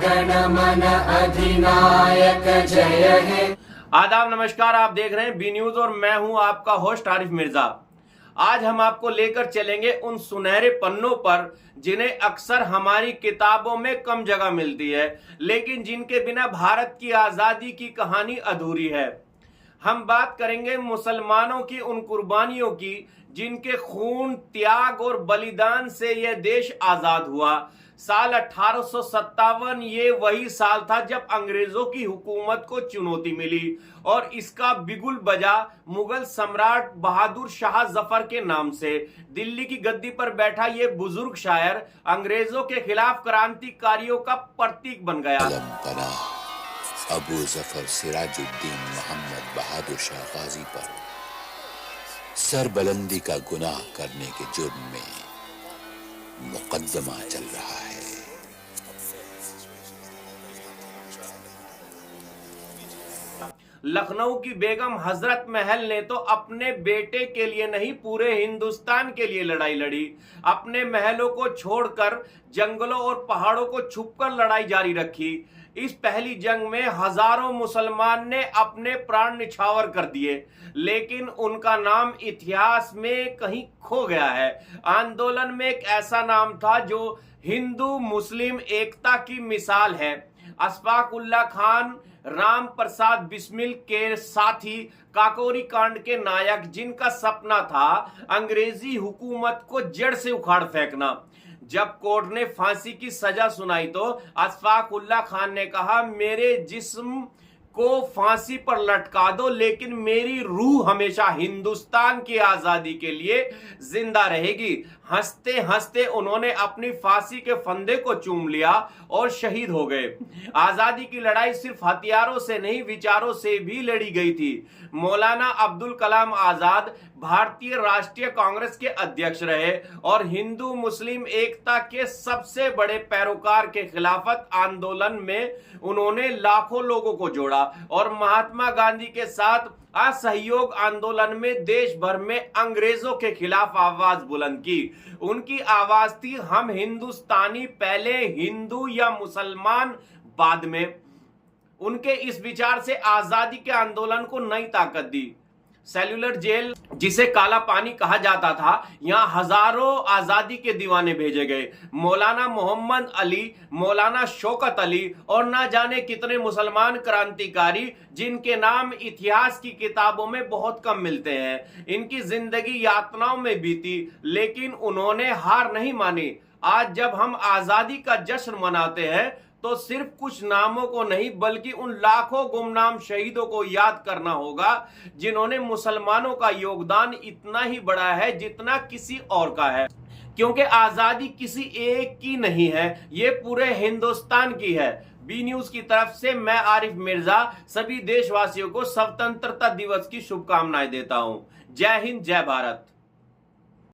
गण अधिनायक जय हे। आदाब नमस्कार, आप देख रहे हैं बी न्यूज और मैं हूं आपका होस्ट आरिफ मिर्जा। आज हम आपको लेकर चलेंगे उन सुनहरे पन्नों पर जिन्हें अक्सर हमारी किताबों में कम जगह मिलती है, लेकिन जिनके बिना भारत की आजादी की कहानी अधूरी है। हम बात करेंगे मुसलमानों की उन कुर्बानियों की जिनके खून, त्याग और बलिदान से यह देश आजाद हुआ। साल 1857 ये वही साल था जब अंग्रेजों की हुकूमत को चुनौती मिली और इसका बिगुल बजा मुगल सम्राट बहादुर शाह जफर के नाम से। दिल्ली की गद्दी पर बैठा ये बुजुर्ग शायर अंग्रेजों के खिलाफ क्रांतिकारियों का प्रतीक बन गया। अबू जफर सिराजुद्दीन मोहम्मद बहादुर शाह गाजी पर सरबलंदी का गुनाह करने के जुर्म में मुकदमा चल रहा है। लखनऊ की बेगम हजरत महल ने तो अपने बेटे के लिए नहीं, पूरे हिंदुस्तान के लिए लड़ाई लड़ी। अपने महलों को छोड़कर जंगलों और पहाड़ों को छुपकर लड़ाई जारी रखी। इस पहली जंग में हजारों मुसलमान ने अपने प्राण निछावर कर दिए, लेकिन उनका नाम इतिहास में कहीं खो गया है। आंदोलन में एक ऐसा नाम था जो हिंदू मुस्लिम एकता की मिसाल है। अशफाक उल्लाह खान, राम प्रसाद बिस्मिल के साथी, काकोरी कांड के नायक, जिनका सपना था अंग्रेजी हुकूमत को जड़ से उखाड़ फेंकना। जब कोर्ट ने फांसी की सजा सुनाई तो अशफाक उल्लाह खान ने कहा, मेरे जिस्म को फांसी पर लटका दो, लेकिन मेरी रूह हमेशा हिंदुस्तान की आजादी के लिए जिंदा रहेगी। हंसते हंसते उन्होंने अपनी फांसी के फंदे को चूम लिया और शहीद हो गए। आजादी की लड़ाई सिर्फ हथियारों से नहीं, विचारों से भी लड़ी गई थी। मौलाना अब्दुल कलाम आजाद भारतीय राष्ट्रीय कांग्रेस के अध्यक्ष रहे और हिंदू मुस्लिम एकता के सबसे बड़े पैरोकार के खिलाफत आंदोलन में उन्होंने लाखों लोगों को जोड़ा और महात्मा गांधी के साथ असहयोग आंदोलन में देश भर में अंग्रेजों के खिलाफ आवाज बुलंद की। उनकी आवाज थी, हम हिंदुस्तानी पहले, हिंदू या मुसलमान बाद में। उनके इस विचार से आजादी के आंदोलन को नई ताकत दी। सेल्यूलर जेल, जिसे काला पानी कहा जाता था, यहां हजारों आजादी के दीवाने भेजे गए। मौलाना मोहम्मद अली, मौलाना शौकत अली और ना जाने कितने मुसलमान क्रांतिकारी जिनके नाम इतिहास की किताबों में बहुत कम मिलते हैं। इनकी जिंदगी यातनाओं में बीती, लेकिन उन्होंने हार नहीं मानी। आज जब हम आजादी का जश्न मनाते हैं तो सिर्फ कुछ नामों को नहीं, बल्कि उन लाखों गुमनाम शहीदों को याद करना होगा जिन्होंने मुसलमानों का योगदान इतना ही बड़ा है जितना किसी और का है। क्योंकि आजादी किसी एक की नहीं है, ये पूरे हिंदुस्तान की है। बी न्यूज की तरफ से मैं आरिफ मिर्जा सभी देशवासियों को स्वतंत्रता दिवस की शुभकामनाएं देता हूं। जय हिंद, जय भारत।